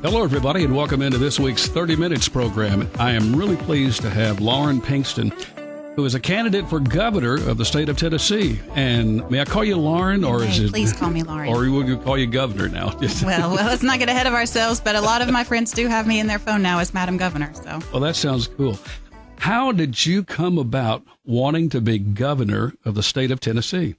Hello, everybody, and welcome into this week's 30 Minutes program. I am really pleased to have Lauren Pinkston, who is a candidate for governor of the state of Tennessee. And may I call you Lauren, or is it? Please call me Lauren. Or will you call you governor now? well, let's not get ahead of ourselves. But a lot of my friends do have me in their phone now as Madam Governor. So. Well, that sounds cool. How did you come about wanting to be governor of the state of Tennessee?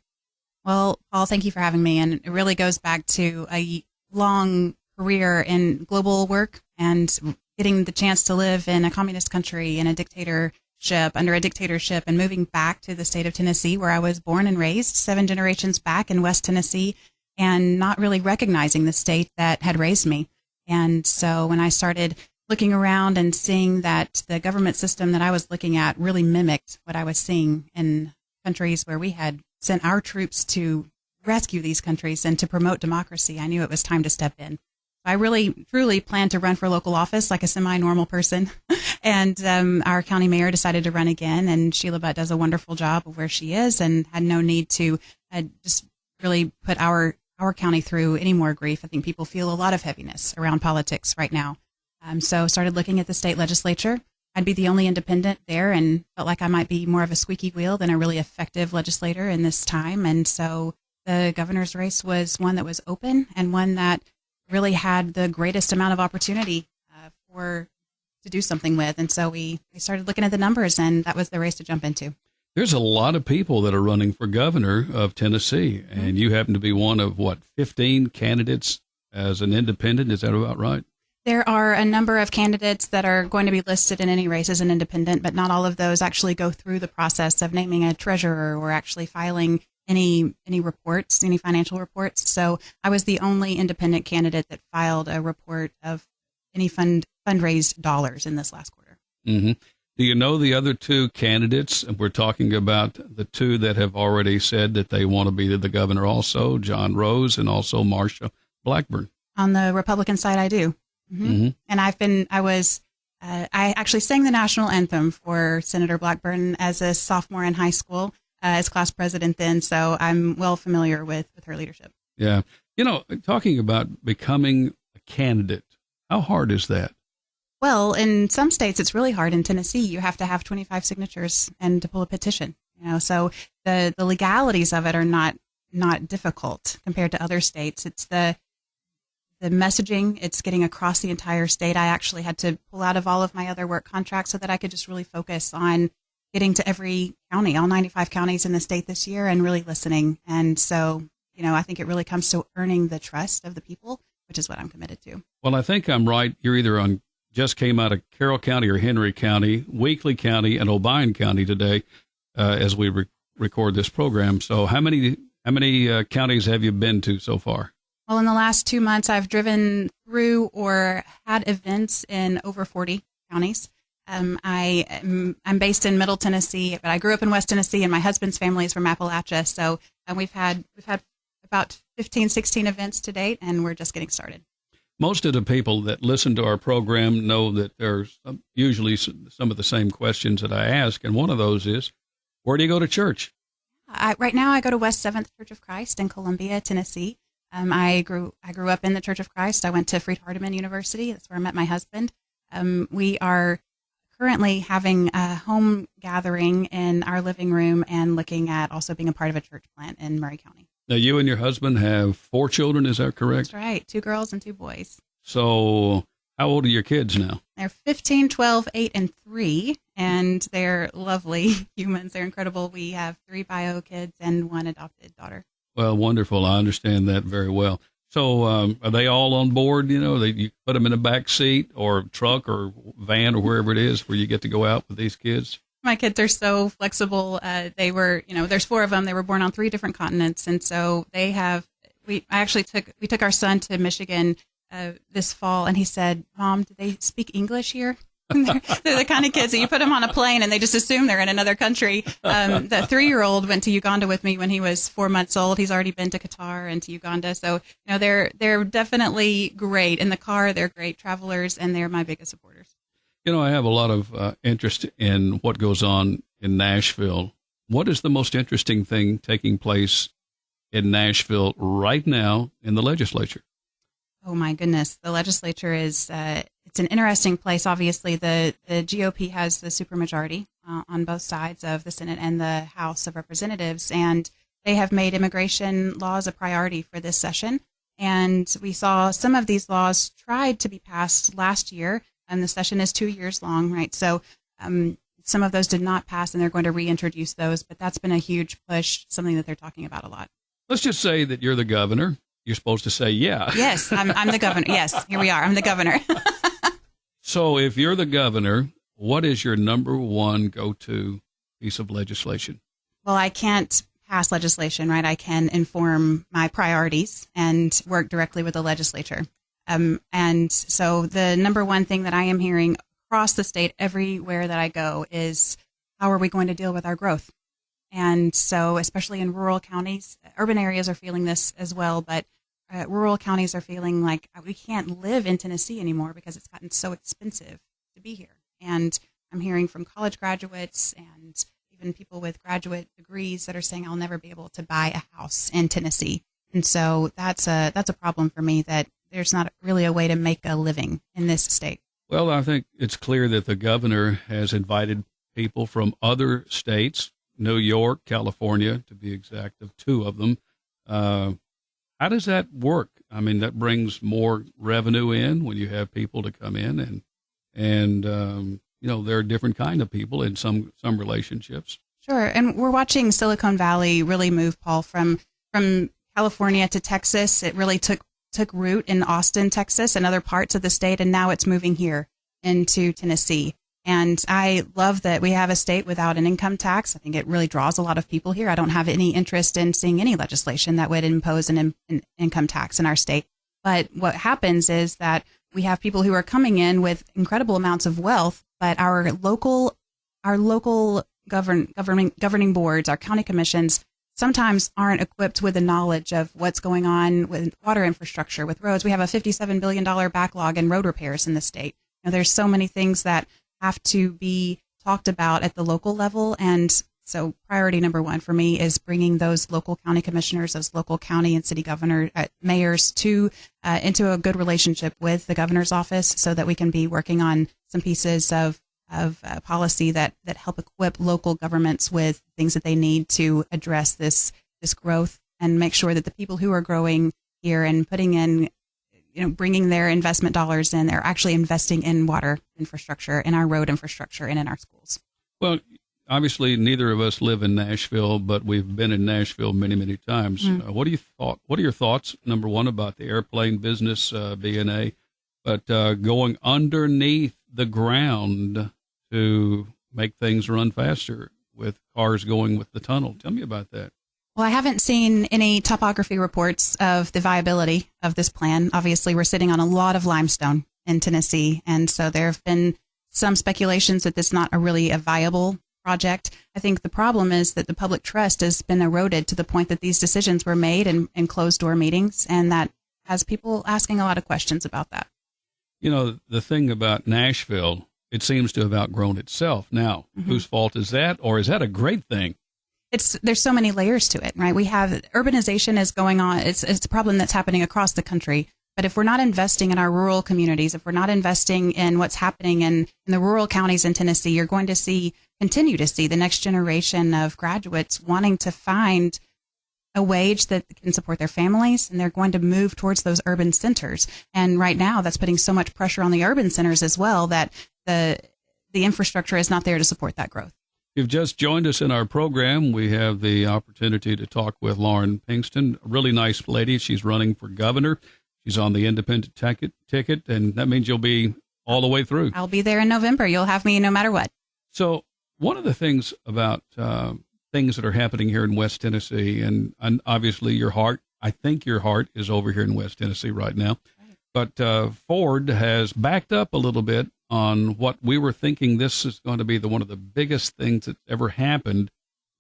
Well, Paul, thank you for having me. And it really goes back to a long career in global work and getting the chance to live in a communist country in a dictatorship, under a dictatorship, and moving back to the state of Tennessee, where I was born and raised 7 generations back in West Tennessee, and not really recognizing the state that had raised me. And so when I started looking around and seeing that the government system that I was looking at really mimicked what I was seeing in countries where we had sent our troops to rescue these countries and to promote democracy, I knew it was time to step in. I really, truly planned to run for local office like a semi-normal person. And our county mayor decided to run again. And Sheila Butt does a wonderful job of where she is and had no need to just really put our county through any more grief. I think people feel a lot of heaviness around politics right now. So started looking at the state legislature. I'd be the only independent there and felt like I might be more of a squeaky wheel than a really effective legislator in this time. And so the governor's race was one that was open and one that really had the greatest amount of opportunity to do something with. And so we started looking at the numbers, and that was the race to jump into. There's a lot of people that are running for governor of Tennessee, and you happen to be one of, 15 candidates as an independent? Is that about right? There are a number of candidates that are going to be listed in any race as an independent, but not all of those actually go through the process of naming a treasurer or actually filing any reports, any financial reports. So I was the only independent candidate that filed a report of any fundraised dollars in this last quarter. Mm-hmm. Do you know the other 2 candidates? We're talking about the 2 that have already said that they want to be the governor also, John Rose and also Marsha Blackburn. On the Republican side, I do. Mm-hmm. Mm-hmm. And I actually sang the national anthem for Senator Blackburn as a sophomore in high school. As class president then, so I'm well familiar with her leadership. Yeah. Talking about becoming a candidate, how hard is that? Well, in some states, it's really hard. In Tennessee, you have to have 25 signatures and to pull a petition. So the legalities of it are not difficult compared to other states. It's the messaging. It's getting across the entire state. I actually had to pull out of all of my other work contracts so that I could just really focus on getting to every county, all 95 counties in the state this year, and really listening. And so, I think it really comes to earning the trust of the people, which is what I'm committed to. Well, I think I'm right. You're either just came out of Carroll County or Henry County, Weakley County, and Obion County today as we record this program. So how many counties have you been to so far? Well, in the last 2 months, I've driven through or had events in over 40 counties. I'm based in Middle Tennessee, but I grew up in West Tennessee, and my husband's family is from Appalachia. So we've had about 15, 16 events to date, and we're just getting started. Most of the people that listen to our program know that there's usually some of the same questions that I ask, and one of those is, where do you go to church? Right now, I go to West 7th Church of Christ in Columbia, Tennessee. I grew up in the Church of Christ. I went to Freed-Hardeman University. That's where I met my husband. We are currently having a home gathering in our living room and looking at also being a part of a church plant in Murray County. Now, you and your husband have 4 children, is that correct? That's right, 2 girls and 2 boys. So how old are your kids now? They're 15, 12, 8, and 3, and they're lovely humans. They're incredible. We have 3 bio kids and 1 adopted daughter. Well, wonderful. I understand that very well. So are they all on board? You put them in a back seat or truck or van or wherever it is where you get to go out with these kids? My kids are so flexible. They were, there's 4 of them. They were born on 3 different continents. And so we took our son to Michigan this fall, and he said, "Mom, do they speak English here?" They're the kind of kids that you put them on a plane and they just assume they're in another country. The 3-year-old went to Uganda with me when he was 4 months old. He's already been to Qatar and to Uganda. So, they're definitely great. In the car, they're great travelers, and they're my biggest supporters. I have a lot of interest in what goes on in Nashville. What is the most interesting thing taking place in Nashville right now in the legislature? Oh my goodness, the legislature is it's an interesting place. Obviously, the GOP has the supermajority on both sides of the Senate and the House of Representatives, and they have made immigration laws a priority for this session. And we saw some of these laws tried to be passed last year, and the session is 2 years long, right? So some of those did not pass, and they're going to reintroduce those. But that's been a huge push, something that they're talking about a lot. Let's just say that you're the governor. You're supposed to say, yeah. Yes, I'm the governor. Yes, here we are. I'm the governor. So if you're the governor, what is your number one go-to piece of legislation? Well, I can't pass legislation, right? I can inform my priorities and work directly with the legislature. And so the number one thing that I am hearing across the state, everywhere that I go, is how are we going to deal with our growth? And so especially in rural counties, urban areas are feeling this as well, but rural counties are feeling like we can't live in Tennessee anymore because it's gotten so expensive to be here. And I'm hearing from college graduates and even people with graduate degrees that are saying I'll never be able to buy a house in Tennessee. And so that's a problem for me, that there's not really a way to make a living in this state. Well, I think it's clear that the governor has invited people from other states, New York, California, to be exact, of two of them. How does that work? I mean, that brings more revenue in when you have people to come in, and you know, there are different kind of people in some relationships. Sure, and we're watching Silicon Valley really move, Paul, from California to Texas. It really took root in Austin, Texas, and other parts of the state, and now it's moving here into Tennessee. And I love that we have a state without an income tax. I think it really draws a lot of people here. I don't have any interest in seeing any legislation that would impose an income tax in our state. But what happens is that we have people who are coming in with incredible amounts of wealth, but our local governing boards, our county commissions, sometimes aren't equipped with the knowledge of what's going on with water infrastructure, with roads. We have a $57 billion backlog in road repairs in the state. You know, there's so many things that have to be talked about at the local level. And so priority number one for me is bringing those local county commissioners, those local county and city mayors into a good relationship with the governor's office, so that we can be working on some pieces of policy that help equip local governments with things that they need to address this growth, and make sure that the people who are growing here and putting in, bringing their investment dollars in, they're actually investing in water infrastructure, in our road infrastructure, and in our schools. Well, obviously, neither of us live in Nashville, but we've been in Nashville many, many times. What are your thoughts, number one, about the airplane business, B&A, but going underneath the ground to make things run faster with cars going with the tunnel? Tell me about that. Well, I haven't seen any topography reports of the viability of this plan. Obviously, we're sitting on a lot of limestone in Tennessee, and so there have been some speculations that this is not a viable project. I think the problem is that the public trust has been eroded to the point that these decisions were made in closed-door meetings, and that has people asking a lot of questions about that. You know, the thing about Nashville, it seems to have outgrown itself. Now, whose fault is that, or is that a great thing? There's so many layers to it, right? We have urbanization is going on. It's a problem that's happening across the country. But if we're not investing in our rural communities, if we're not investing in what's happening in the rural counties in Tennessee, you're going to continue to see the next generation of graduates wanting to find a wage that can support their families, and they're going to move towards those urban centers. And right now, that's putting so much pressure on the urban centers as well, that the infrastructure is not there to support that growth. If you've just joined us in our program, we have the opportunity to talk with Lauren Pinkston, a really nice lady. She's running for governor. She's on the independent ticket, and that means you'll be all the way through. I'll be there in November. You'll have me no matter what. So one of the things about things that are happening here in West Tennessee, and obviously I think your heart is over here in West Tennessee right now, but Ford has backed up a little bit on what we were thinking this is going to be one of the biggest things that's ever happened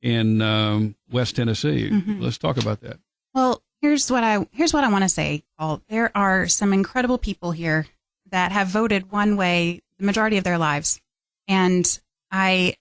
in West Tennessee. Let's talk about that. Well, here's what I want to say, Paul. There are some incredible people here that have voted one way the majority of their lives. And I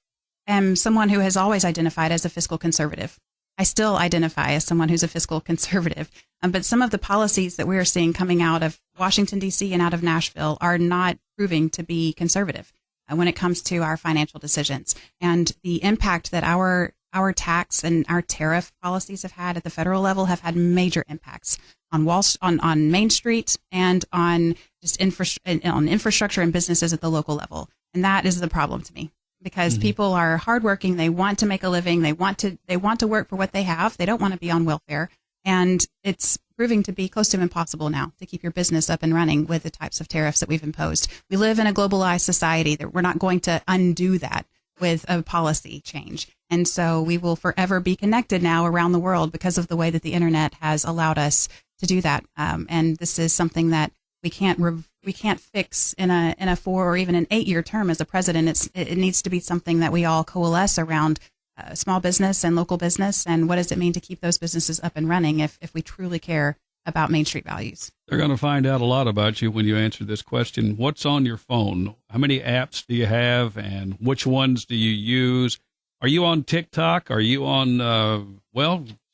am someone who has always identified as a fiscal conservative. I still identify as someone who's a fiscal conservative. But some of the policies that we are seeing coming out of Washington, D.C. and out of Nashville are not proving to be conservative when it comes to our financial decisions. And the impact that our tax and our tariff policies have had at the federal level have had major impacts on on Main Street and on just infrastructure and businesses at the local level. And that is the problem to me, because people are hardworking. They want to make a living. They want to work for what they have. They don't want to be on welfare. And it's proving to be close to impossible now to keep your business up and running with the types of tariffs that we've imposed. We live in a globalized society that we're not going to undo that with a policy change. And so we will forever be connected now around the world because of the way that the internet has allowed us to do that. And this is something that we can't fix in a 4 or even an 8-year term as a president. It needs to be something that we all coalesce around. Small business and local business, and what does it mean to keep those businesses up and running if we truly care about Main Street values? They're going to find out a lot about you when you answer this question. What's on your phone? How many apps do you have, and which ones do you use? Are you on TikTok? Are you on,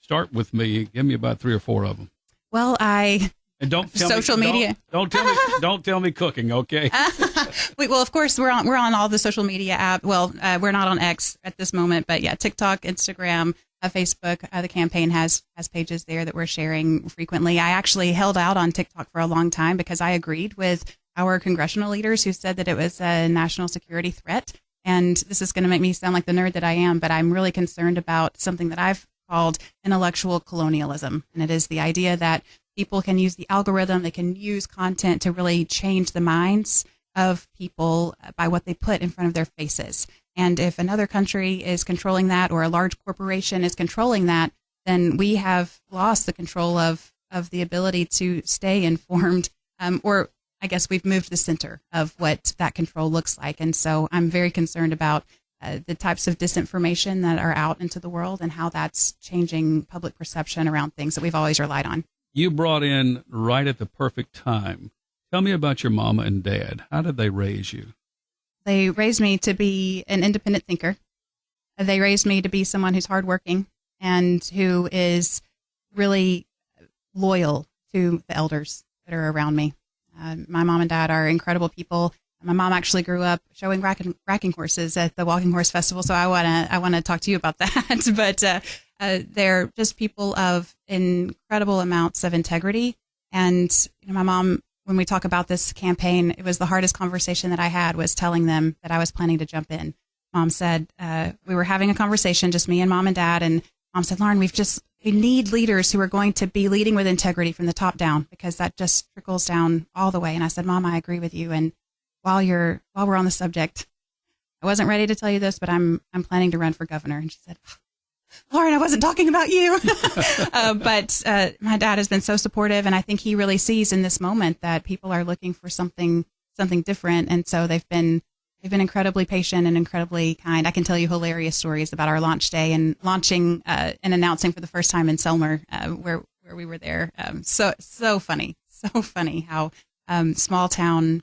start with me. Give me about 3 or 4 of them. Well, And don't tell social media. Don't tell me cooking, okay? Well, of course, we're on all the social media apps. Well, we're not on X at this moment, but yeah, TikTok, Instagram, Facebook. The campaign has pages there that we're sharing frequently. I actually held out on TikTok for a long time because I agreed with our congressional leaders who said that it was a national security threat. And this is going to make me sound like the nerd that I am, but I'm really concerned about something that I've called intellectual colonialism. And it is the idea that people can use the algorithm, they can use content to really change the minds of people by what they put in front of their faces. And if another country is controlling that, or a large corporation is controlling that, then we have lost the control of the ability to stay informed, or I guess we've moved the center of what that control looks like. And so I'm very concerned about the types of disinformation that are out into the world and how that's changing public perception around things that we've always relied on. You brought in right at the perfect time. Tell me about your mama and dad. How did they raise you? They raised me to be an independent thinker. They raised me to be someone who's hardworking and who is really loyal to the elders that are around me. My mom and dad are incredible people. My mom actually grew up showing racking horses at the Walking Horse Festival, so I wanna talk to you about that. But they're just people of incredible amounts of integrity. And my mom, when we talk about this campaign, it was the hardest conversation that I had, was telling them that I was planning to jump in. Mom said, we were having a conversation, just me and mom and dad, and mom said, Lauren, we need leaders who are going to be leading with integrity from the top down, because that just trickles down all the way. And I said, Mom, I agree with you. And while we're on the subject, I wasn't ready to tell you this, but I'm planning to run for governor. And she said, Lauren, I wasn't talking about you. But my dad has been so supportive, and I think he really sees in this moment that people are looking for something different. And so they've been incredibly patient and incredibly kind. I can tell you hilarious stories about our launch day and launching and announcing for the first time in Selmer, where we were there. So funny how small town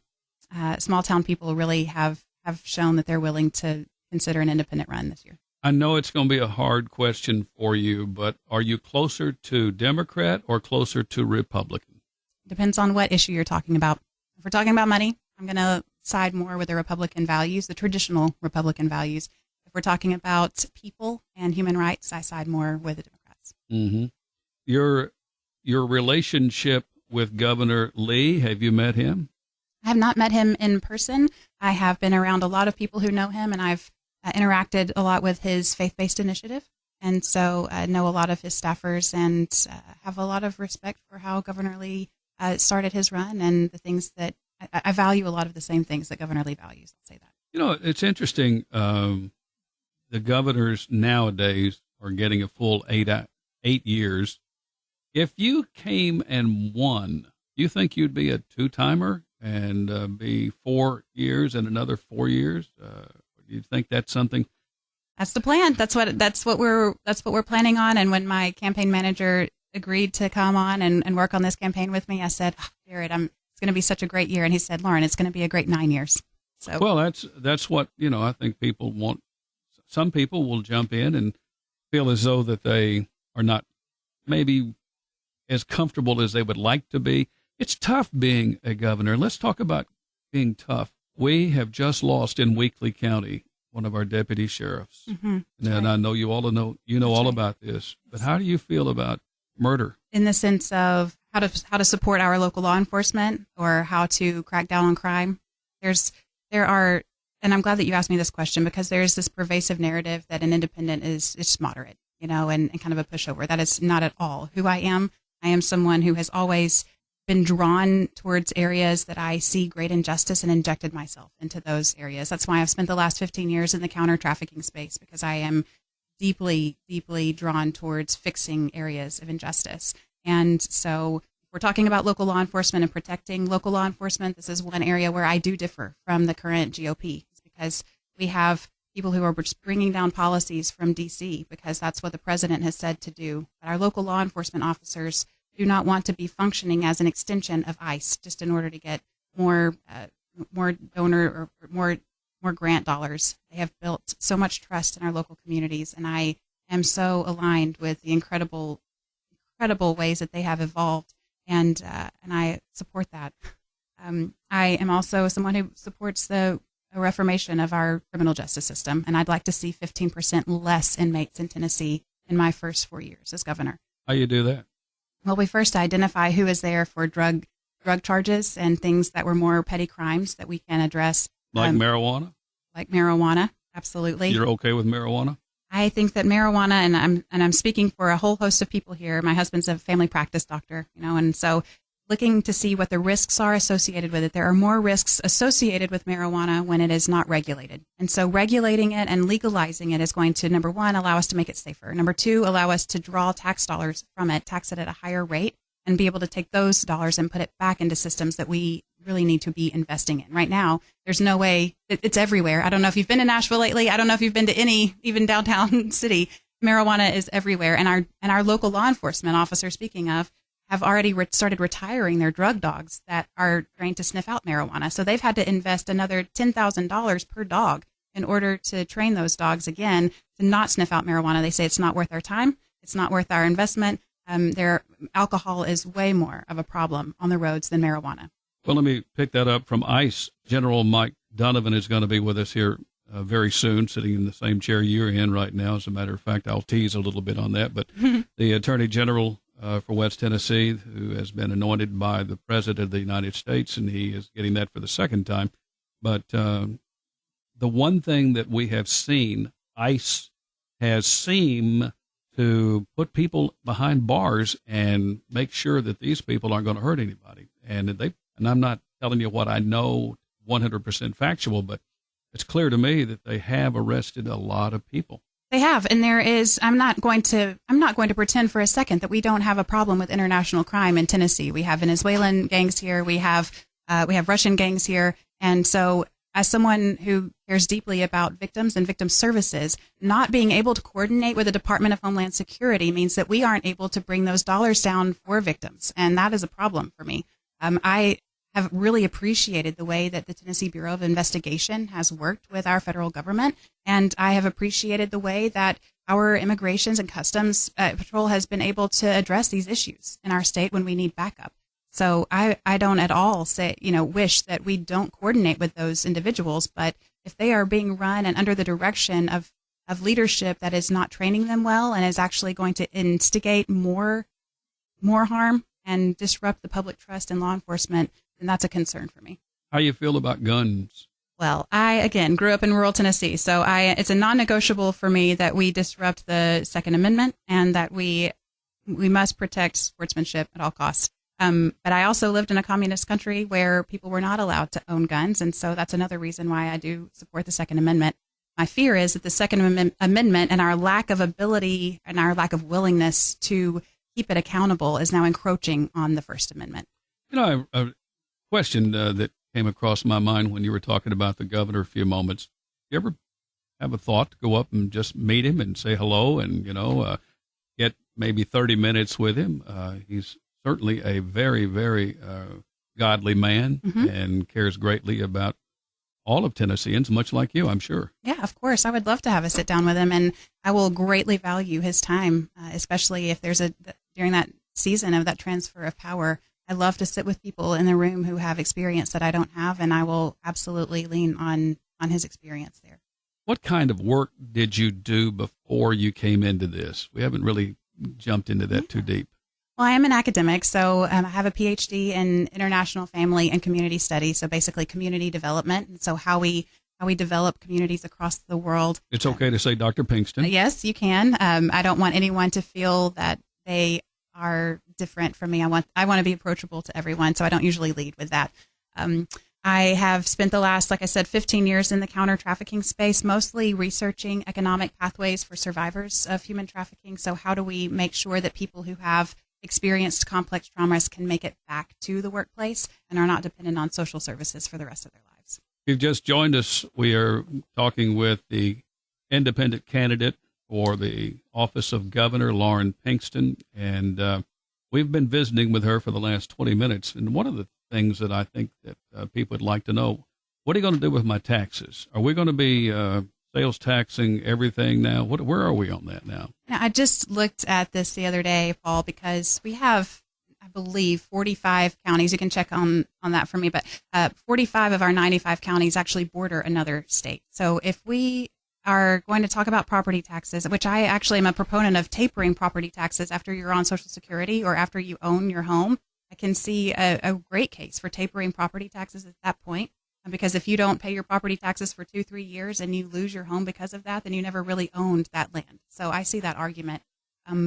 people really have shown that they're willing to consider an independent run this year. I know it's going to be a hard question for you, but are you closer to Democrat or closer to Republican? Depends on what issue you're talking about. If we're talking about money, I'm going to side more with the Republican values, the traditional Republican values. If we're talking about people and human rights, I side more with the Democrats. Mm-hmm. Your relationship with Governor Lee, have you met him? I have not met him in person. I have been around a lot of people who know him, and I've interacted a lot with his faith-based initiative. And so I know a lot of his staffers and have a lot of respect for how Governor Lee started his run and the things that I value a lot of the same things that Governor Lee values. I'll say that. It's interesting. The governors nowadays are getting a full 8 years. If you came and won, do you think you'd be a two-timer and be 4 years and another 4 years? Do you think that's something? That's the plan. That's what we're planning on. And when my campaign manager agreed to come on and work on this campaign with me, I said, Jared, it's going to be such a great year. And he said, Lauren, it's going to be a great 9 years. So, well, that's what, I think people want. Some people will jump in and feel as though that they are not maybe as comfortable as they would like to be. It's tough being a governor. Let's talk about being tough. We have just lost in Weakley County one of our deputy sheriffs. Mm-hmm. And I know you all know all right. about this. But how do you feel about murder? In the sense of how to support our local law enforcement or how to crack down on crime, there are, and I'm glad that you asked me this question, because there's this pervasive narrative that an independent is just moderate, and kind of a pushover. That is not at all who I am. I am someone who has always been drawn towards areas that I see great injustice and injected myself into those areas. That's why I've spent the last 15 years in the counter trafficking space, because I am deeply, deeply drawn towards fixing areas of injustice. And so we're talking about local law enforcement and protecting local law enforcement. This is one area where I do differ from the current GOP, because we have people who are just bringing down policies from DC because that's what the president has said to do. But our local law enforcement officers do not want to be functioning as an extension of ICE just in order to get more donor or more grant dollars. They have built so much trust in our local communities, and I am so aligned with the incredible ways that they have evolved, and I support that. I am also someone who supports the reformation of our criminal justice system, and I'd like to see 15% less inmates in Tennessee in my first 4 years as governor. How you do that? Well, we first identify who is there for drug charges and things that were more petty crimes that we can address. Like marijuana? Like marijuana, absolutely. You're okay with marijuana? I think that marijuana, and I'm speaking for a whole host of people here. My husband's a family practice doctor, and so looking to see what the risks are associated with it. There are more risks associated with marijuana when it is not regulated. And so regulating it and legalizing it is going to, number one, allow us to make it safer. Number two, allow us to draw tax dollars from it, tax it at a higher rate, and be able to take those dollars and put it back into systems that we really need to be investing in. Right now, there's no way. It's everywhere. I don't know if you've been to Nashville lately. I don't know if you've been to any, even downtown city. Marijuana is everywhere. And our local law enforcement officers, speaking of, have already started retiring their drug dogs that are trained to sniff out marijuana. So they've had to invest another $10,000 per dog in order to train those dogs again to not sniff out marijuana. They say it's not worth our time. It's not worth our investment. Their alcohol is way more of a problem on the roads than marijuana. Well, let me pick that up from ICE. General Mike Donovan is going to be with us here very soon, sitting in the same chair you're in right now. As a matter of fact, I'll tease a little bit on that. But the Attorney General for West Tennessee, who has been anointed by the President of the United States, and he is getting that for the second time. But the one thing that we have seen, ICE has seemed to put people behind bars and make sure that these people aren't going to hurt anybody. And I'm not telling you what I know 100% factual, but it's clear to me that they have arrested a lot of people. They have, and there is. I'm not going to pretend for a second that we don't have a problem with international crime in Tennessee. We have Venezuelan gangs here. We have Russian gangs here, and so as someone who cares deeply about victims and victim services, not being able to coordinate with the Department of Homeland Security means that we aren't able to bring those dollars down for victims, and that is a problem for me. I have really appreciated the way that the Tennessee Bureau of Investigation has worked with our federal government, and I have appreciated the way that our Immigrations and Customs Patrol has been able to address these issues in our state when we need backup. So I don't at all wish that we don't coordinate with those individuals, but if they are being run and under the direction of leadership that is not training them well and is actually going to instigate more harm and disrupt the public trust in law enforcement, then that's a concern for me. How you feel about guns? Well, I, again, grew up in rural Tennessee, so it's a non-negotiable for me that we disrupt the Second Amendment and that we must protect sportsmanship at all costs. But I also lived in a communist country where people were not allowed to own guns, and so that's another reason why I do support the Second Amendment. My fear is that the Second Amendment and our lack of ability and our lack of willingness to keep it accountable is now encroaching on the First Amendment. A question that came across my mind when you were talking about the governor a few moments. You ever have a thought to go up and just meet him and say hello and, get maybe 30 minutes with him? He's certainly a very, very godly man and cares greatly about all of Tennesseans, much like you, I'm sure. Yeah, of course. I would love to have a sit down with him, and I will greatly value his time, especially if there's during that season of that transfer of power. I love to sit with people in the room who have experience that I don't have, and I will absolutely lean on his experience there. What kind of work did you do before you came into this? We haven't really jumped into that too deep. Well, I am an academic, so I have a PhD in international family and community studies, so basically community development, and so how we develop communities across the world. It's okay to say Dr. Pinkston. Yes, you can. I don't want anyone to feel that they are different from me. I want to be approachable to everyone, so I don't usually lead with that. I have spent the last, like I said, 15 years in the counter trafficking space, mostly researching economic pathways for survivors of human trafficking. So how do we make sure that people who have experienced complex traumas can make it back to the workplace and are not dependent on social services for the rest of their lives? If you've just joined us, we are talking with the independent candidate for the office of governor, Lauren Pinkston, and we've been visiting with her for the last 20 minutes. And one of the things that I think that people would like to know, what are you going to do with my taxes? Are we going to be sales taxing everything now? Where are we on that now? I just looked at this the other day, Paul, because we have, I believe, 45 counties. You can check on that for me, but 45 of our 95 counties actually border another state. So if we are going to talk about property taxes, which I actually am a proponent of tapering property taxes after you're on Social Security or after you own your home, I can see a great case for tapering property taxes at that point. Because if you don't pay your property taxes for 2-3 years and you lose your home because of that, then you never really owned that land. So I see that argument.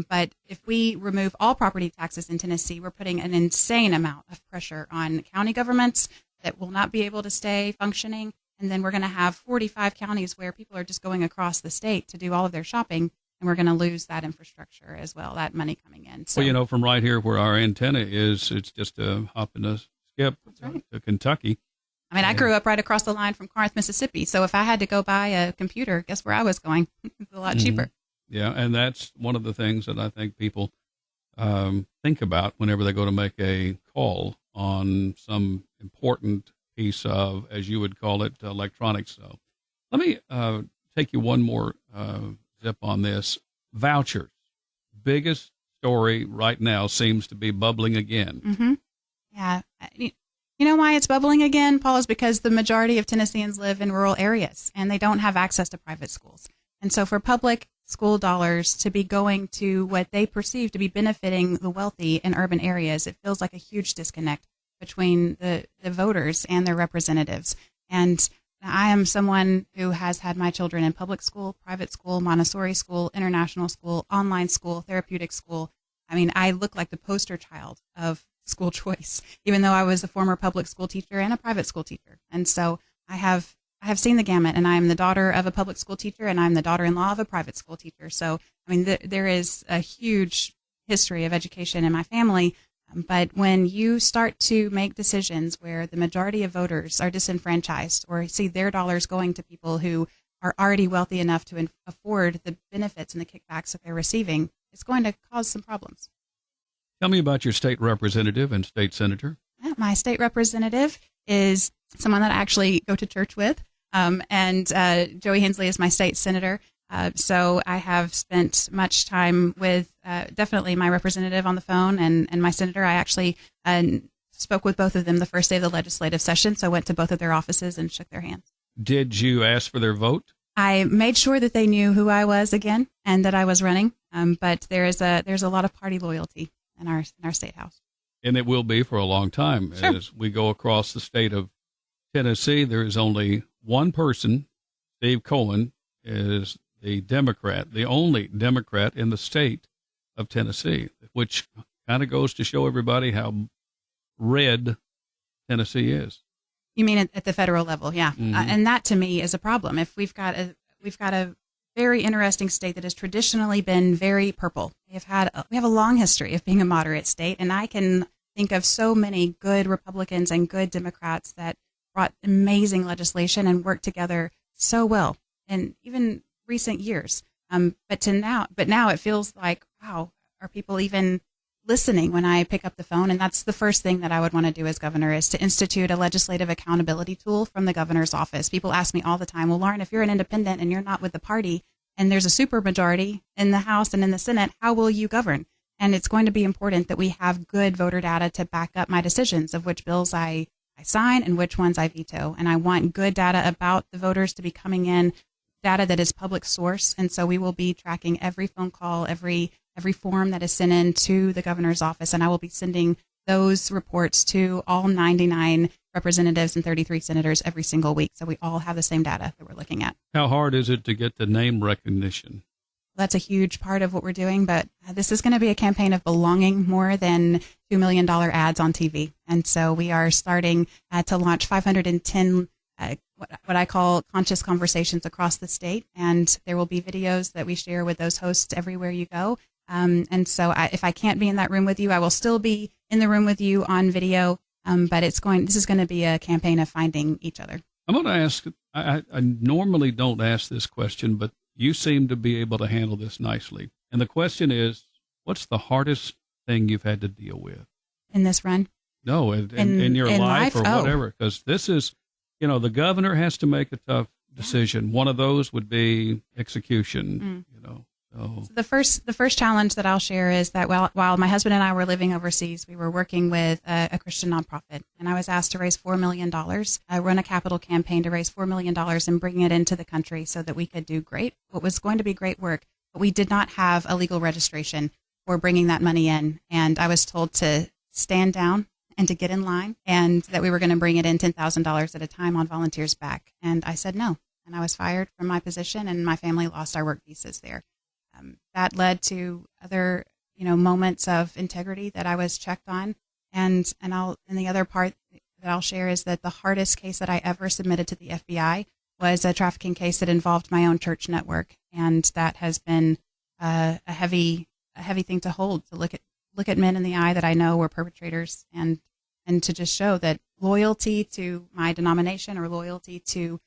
But if we remove all property taxes in Tennessee, we're putting an insane amount of pressure on county governments that will not be able to stay functioning. And then we're going to have 45 counties where people are just going across the state to do all of their shopping. And we're going to lose that infrastructure as well, that money coming in. So, well, from right here where our antenna is, it's just a hop and a skip to Kentucky. I mean, I grew up right across the line from Corinth, Mississippi. So if I had to go buy a computer, guess where I was going? It's a lot cheaper. Yeah, and that's one of the things that I think people think about whenever they go to make a call on some important piece of, as you would call it, electronics. So let me take you one more zip on this. Vouchers. Biggest story right now seems to be bubbling again. Mm-hmm. Yeah. You know why it's bubbling again, Paul, is because the majority of Tennesseans live in rural areas and they don't have access to private schools. And so for public school dollars to be going to what they perceive to be benefiting the wealthy in urban areas, it feels like a huge disconnect between the voters and their representatives. And I am someone who has had my children in public school, private school, Montessori school, international school, online school, therapeutic school. I mean, I look like the poster child of school choice, even though I was a former public school teacher and a private school teacher. And so I have seen the gamut, and I'm the daughter of a public school teacher, and I'm the daughter-in-law of a private school teacher. So, I mean, there is a huge history of education in my family. But when you start to make decisions where the majority of voters are disenfranchised or see their dollars going to people who are already wealthy enough to afford the benefits and the kickbacks that they're receiving, it's going to cause some problems. Tell me about your state representative and state senator. My state representative is someone that I actually go to church with, and Joey Hensley is my state senator. So I have spent much time with definitely my representative on the phone and my senator. I actually spoke with both of them the first day of the legislative session, so I went to both of their offices and shook their hands. Did you ask for their vote? I made sure that they knew who I was again and that I was running, but there's a lot of party loyalty in our state house. And it will be for a long time. Sure. As we go across the state of Tennessee, there is only one person. Steve Cohen is the Democrat, the only Democrat in the state of Tennessee, which kind of goes to show everybody how red Tennessee is. You mean at the federal level? Yeah. Mm-hmm. And that to me is a problem. If we've got a very interesting state that has traditionally been very purple. We have a long history of being a moderate state, and I can think of so many good Republicans and good Democrats that brought amazing legislation and worked together so well in even recent years. But now it feels like, wow, are people even listening when I pick up the phone. And that's the first thing that I would want to do as governor, is to institute a legislative accountability tool from the governor's office. People ask me all the time, well, Lauren, if you're an independent and you're not with the party and there's a supermajority in the House and in the Senate, how will you govern? And it's going to be important that we have good voter data to back up my decisions of which bills I sign and which ones I veto. And I want good data about the voters to be coming in, data that is public source. And so we will be tracking every phone call, every form that is sent in to the governor's office. And I will be sending those reports to all 99 representatives and 33 senators every single week. So we all have the same data that we're looking at. How hard is it to get the name recognition? That's a huge part of what we're doing, but this is going to be a campaign of belonging more than $2 million ads on TV. And so we are starting to launch 510 what I call conscious conversations across the state. And there will be videos that we share with those hosts everywhere you go. And so if I can't be in that room with you, I will still be in the room with you on video. But this is going to be a campaign of finding each other. I'm going to ask, I normally don't ask this question, but you seem to be able to handle this nicely. And the question is, what's the hardest thing you've had to deal with? In this run? No, in your life or whatever. Because this is, the governor has to make a tough decision. One of those would be execution, So the first challenge that I'll share is that while my husband and I were living overseas, we were working with a Christian nonprofit, and I was asked to raise $4 million. I run a capital campaign to raise $4 million and bring it into the country so that we could do what was going to be great work, but we did not have a legal registration for bringing that money in. And I was told to stand down and to get in line, and that we were going to bring it in $10,000 at a time on volunteers' back. And I said no, and I was fired from my position, and my family lost our work visas there. That led to other, moments of integrity that I was checked on. And the other part that I'll share is that the hardest case that I ever submitted to the FBI was a trafficking case that involved my own church network. And that has been a heavy thing to hold, to look at men in the eye that I know were perpetrators, and to just show that loyalty to my denomination or loyalty to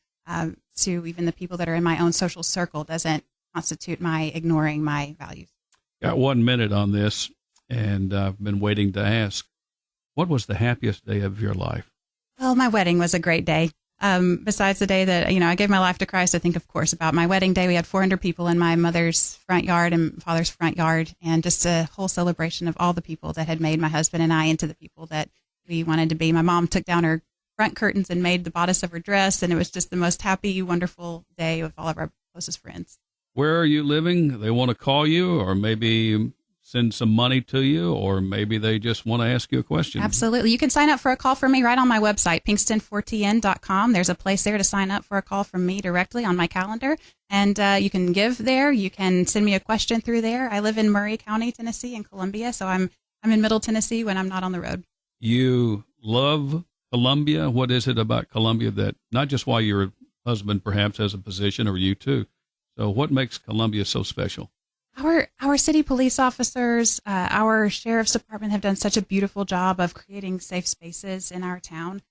even the people that are in my own social circle doesn't constitute my ignoring my values. Got 1 minute on this, and I've been waiting to ask, what was the happiest day of your life? Well, my wedding was a great day. Besides the day that, I gave my life to Christ, I think, of course, about my wedding day. We had 400 people in my mother's front yard and father's front yard, and just a whole celebration of all the people that had made my husband and I into the people that we wanted to be. My mom took down her front curtains and made the bodice of her dress, and it was just the most happy, wonderful day with all of our closest friends. Where are you living? They want to call you, or maybe send some money to you, or maybe they just want to ask you a question. Absolutely. You can sign up for a call from me right on my website, pinkston4tn.com. There's a place there to sign up for a call from me directly on my calendar. And you can give there. You can send me a question through there. I live in Murray County, Tennessee, in Columbia. So I'm in Middle Tennessee when I'm not on the road. You love Columbia. What is it about Columbia that, not just why your husband perhaps has a position, or you too? So what makes Columbia so special? Our city police officers, our sheriff's department have done such a beautiful job of creating safe spaces in our town.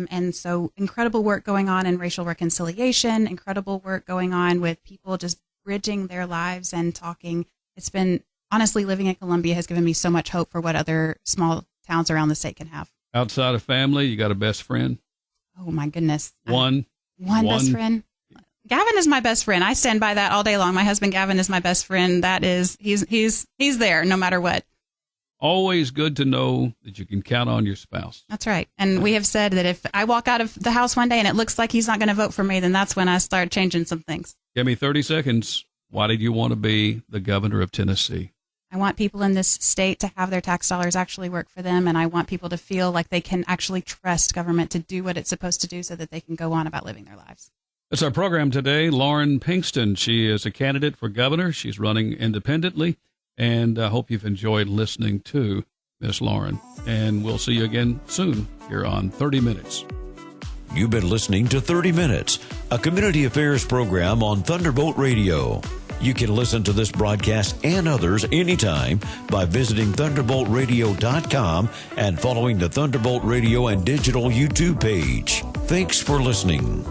And so incredible work going on in racial reconciliation, incredible work going on with people just bridging their lives and talking. It's been, honestly, living in Columbia has given me so much hope for what other small towns around the state can have. Outside of family, you got a best friend? Oh, my goodness. One best friend? Gavin is my best friend. I stand by that all day long. My husband, Gavin, is my best friend. That is, he's there no matter what. Always good to know that you can count on your spouse. That's right. And we have said that if I walk out of the house one day and it looks like he's not going to vote for me, then that's when I start changing some things. Give me 30 seconds. Why did you want to be the governor of Tennessee? I want people in this state to have their tax dollars actually work for them, and I want people to feel like they can actually trust government to do what it's supposed to do so that they can go on about living their lives. That's our program today. Lauren Pinkston, she is a candidate for governor. She's running independently, and I hope you've enjoyed listening to Miss Lauren. And we'll see you again soon here on 30 Minutes. You've been listening to 30 Minutes, a community affairs program on Thunderbolt Radio. You can listen to this broadcast and others anytime by visiting thunderboltradio.com and following the Thunderbolt Radio and Digital YouTube page. Thanks for listening.